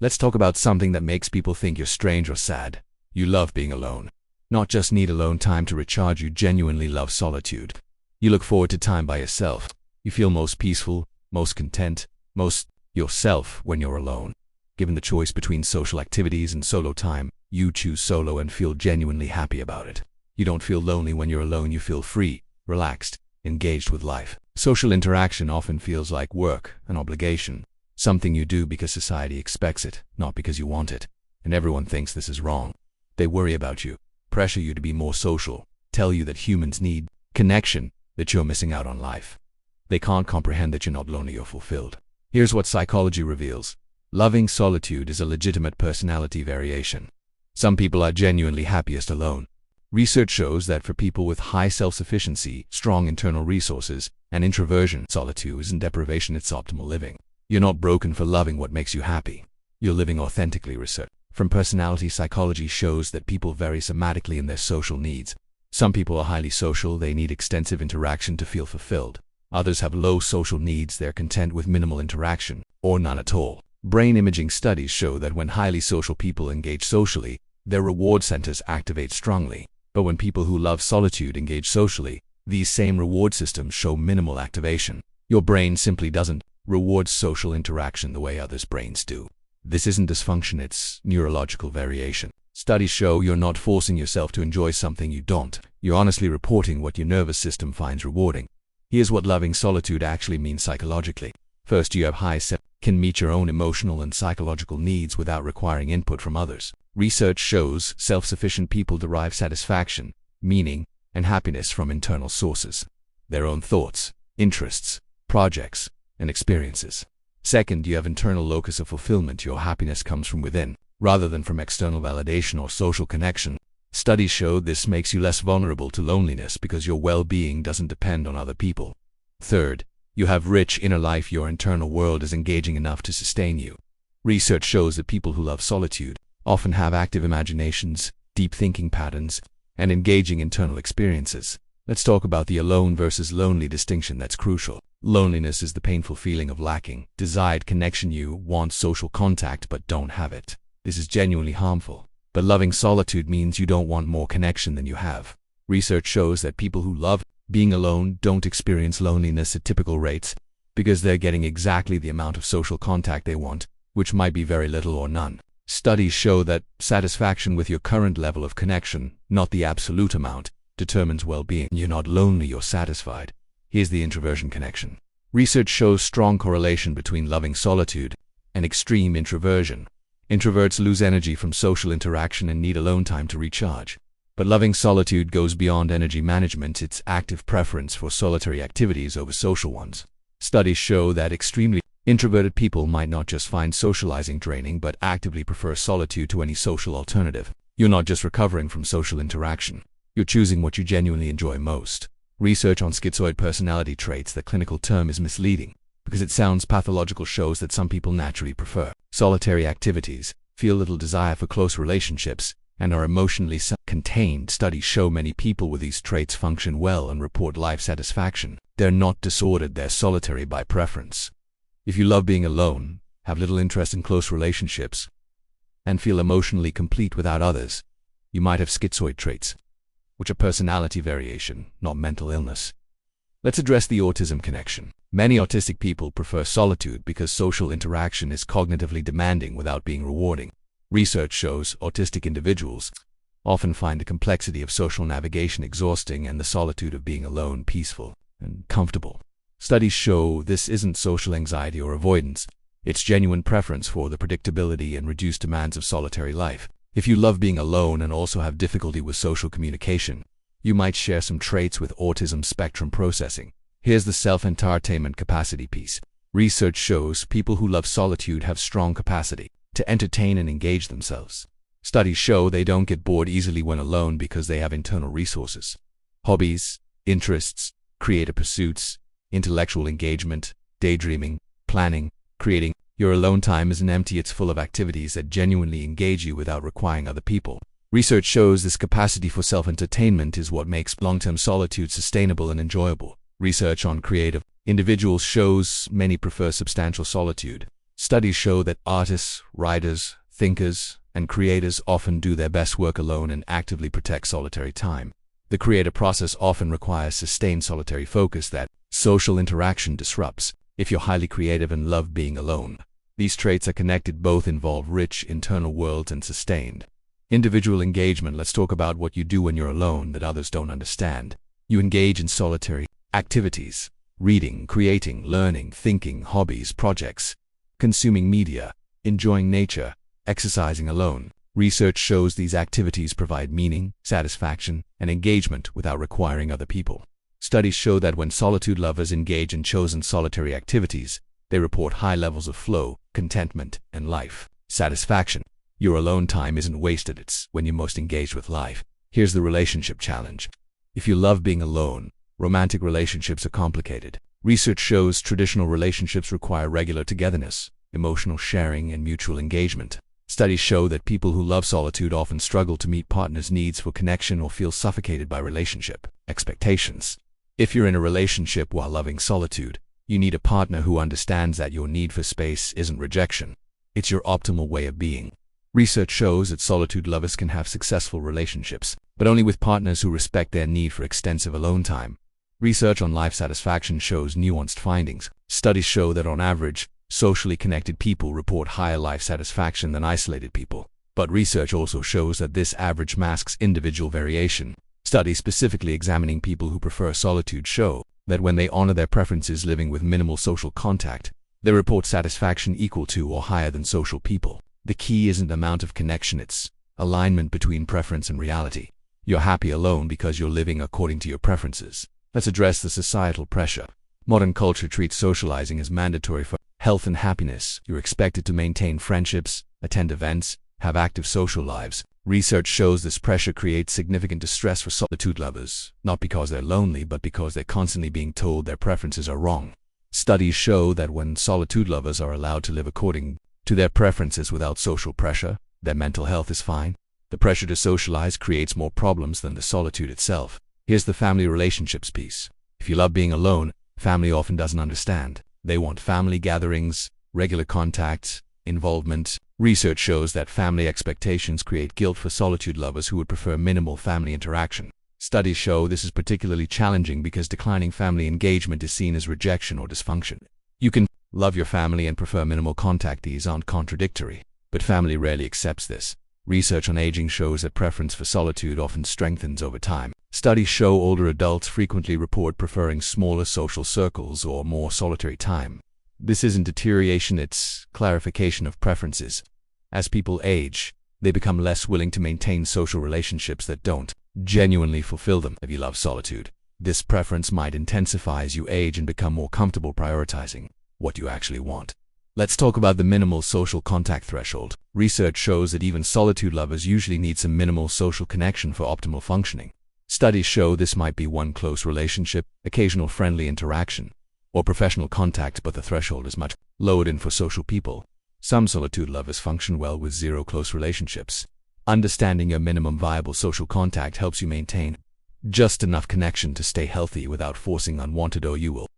Let's talk about something that makes people think you're strange or sad. You love being alone. Not just need alone time to recharge, you genuinely love solitude. You look forward to time by yourself. You feel most peaceful, most content, most yourself when you're alone. Given the choice between social activities and solo time, you choose solo and feel genuinely happy about it. You don't feel lonely when you're alone, you feel free, relaxed, engaged with life. Social interaction often feels like work, an obligation, something you do because society expects it, not because you want it. And everyone thinks this is wrong. They worry about you, pressure you to be more social, tell you that humans need connection, that you're missing out on life. They can't comprehend that you're not lonely or fulfilled. Here's what psychology reveals. Loving solitude is a legitimate personality variation. Some people are genuinely happiest alone. Research shows that for people with high self-sufficiency, strong internal resources, and introversion, solitude isn't deprivation, it's optimal living. You're not broken for loving what makes you happy. You're living authentically. Research from personality psychology shows that people vary somatically in their social needs. Some people are highly social, they need extensive interaction to feel fulfilled. Others have low social needs, they're content with minimal interaction, or none at all. Brain imaging studies show that when highly social people engage socially, their reward centers activate strongly. But when people who love solitude engage socially, these same reward systems show minimal activation. Your brain simply doesn't reward social interaction the way others' brains do. This isn't dysfunction, it's neurological variation. Studies show you're not forcing yourself to enjoy something you don't. You're honestly reporting what your nervous system finds rewarding. Here's what loving solitude actually means psychologically. First, you have high can meet your own emotional and psychological needs without requiring input from others. Research shows self-sufficient people derive satisfaction, meaning, and happiness from internal sources. Their own thoughts, interests, projects, and experiences. Second, you have internal locus of fulfillment. Your happiness comes from within, rather than from external validation or social connection. Studies show this makes you less vulnerable to loneliness because your well-being doesn't depend on other people. Third, you have rich inner life. Your internal world is engaging enough to sustain you. Research shows that people who love solitude often have active imaginations, deep thinking patterns, and engaging internal experiences. Let's talk about the alone versus lonely distinction that's crucial. Loneliness is the painful feeling of lacking desired connection. You want social contact but don't have it. This is genuinely harmful. But loving solitude means you don't want more connection than you have. Research shows that people who love being alone don't experience loneliness at typical rates because they're getting exactly the amount of social contact they want, which might be very little or none. Studies show that satisfaction with your current level of connection, not the absolute amount, determines well-being. You're not lonely, you're satisfied. Here's the introversion connection. Research shows strong correlation between loving solitude and extreme introversion. Introverts lose energy from social interaction and need alone time to recharge. But loving solitude goes beyond energy management, it's active preference for solitary activities over social ones. Studies show that extremely introverted people might not just find socializing draining but actively prefer solitude to any social alternative. You're not just recovering from social interaction. You're choosing what you genuinely enjoy most. Research on schizoid personality traits, the clinical term, is misleading because it sounds pathological, shows that some people naturally prefer solitary activities, feel little desire for close relationships, and are emotionally contained. Studies show many people with these traits function well and report life satisfaction. They're not disordered, they're solitary by preference. If you love being alone, have little interest in close relationships, and feel emotionally complete without others, you might have schizoid traits, which are personality variation, not mental illness. Let's address the autism connection. Many autistic people prefer solitude because social interaction is cognitively demanding without being rewarding. Research shows autistic individuals often find the complexity of social navigation exhausting and the solitude of being alone peaceful and comfortable. Studies show this isn't social anxiety or avoidance, it's genuine preference for the predictability and reduced demands of solitary life. If you love being alone and also have difficulty with social communication, you might share some traits with autism spectrum processing. Here's the self-entertainment capacity piece. Research shows people who love solitude have strong capacity to entertain and engage themselves. Studies show they don't get bored easily when alone because they have internal resources. Hobbies, interests, creative pursuits, intellectual engagement, daydreaming, planning, creating. Your alone time isn't empty, it's full of activities that genuinely engage you without requiring other people. Research shows this capacity for self-entertainment is what makes long-term solitude sustainable and enjoyable. Research on creative individuals shows many prefer substantial solitude. Studies show that artists, writers, thinkers, and creators often do their best work alone and actively protect solitary time. The creative process often requires sustained solitary focus that social interaction disrupts. If you're highly creative and love being alone, these traits are connected, both involve rich internal worlds and sustained individual engagement. Let's talk about what you do when you're alone that others don't understand. You engage in solitary activities, reading, creating, learning, thinking, hobbies, projects, consuming media, enjoying nature, exercising alone. Research shows these activities provide meaning, satisfaction, and engagement without requiring other people. Studies show that when solitude lovers engage in chosen solitary activities, they report high levels of flow, contentment, and life satisfaction. Your alone time isn't wasted, it's when you're most engaged with life. Here's the relationship challenge. If you love being alone, romantic relationships are complicated. Research shows traditional relationships require regular togetherness, emotional sharing, and mutual engagement. Studies show that people who love solitude often struggle to meet partners' needs for connection or feel suffocated by relationship expectations. If you're in a relationship while loving solitude, you need a partner who understands that your need for space isn't rejection. It's your optimal way of being. Research shows that solitude lovers can have successful relationships, but only with partners who respect their need for extensive alone time. Research on life satisfaction shows nuanced findings. Studies show that on average, socially connected people report higher life satisfaction than isolated people. But research also shows that this average masks individual variation. Studies specifically examining people who prefer solitude show that when they honor their preferences living with minimal social contact, they report satisfaction equal to or higher than social people. The key isn't the amount of connection, it's alignment between preference and reality. You're happy alone because you're living according to your preferences. Let's address the societal pressure. Modern culture treats socializing as mandatory for health and happiness. You're expected to maintain friendships, attend events, have active social lives. Research shows this pressure creates significant distress for solitude lovers, not because they're lonely, but because they're constantly being told their preferences are wrong. Studies show that when solitude lovers are allowed to live according to their preferences without social pressure, their mental health is fine. The pressure to socialize creates more problems than the solitude itself. Here's the family relationships piece. If you love being alone, family often doesn't understand. They want family gatherings, regular contacts, involvement. Research shows that family expectations create guilt for solitude lovers who would prefer minimal family interaction. Studies show this is particularly challenging because declining family engagement is seen as rejection or dysfunction. You can love your family and prefer minimal contact. These aren't contradictory, but family rarely accepts this. Research on aging shows that preference for solitude often strengthens over time. Studies show older adults frequently report preferring smaller social circles or more solitary time. This isn't deterioration, it's clarification of preferences. As people age, they become less willing to maintain social relationships that don't genuinely fulfill them. If you love solitude, this preference might intensify as you age and become more comfortable prioritizing what you actually want. Let's talk about the minimal social contact threshold. Research shows that even solitude lovers usually need some minimal social connection for optimal functioning. Studies show this might be one close relationship, occasional friendly interaction, or professional contact, but the threshold is much lower than for social people. Some solitude lovers function well with zero close relationships. Understanding your minimum viable social contact helps you maintain just enough connection to stay healthy without forcing unwanted, or you will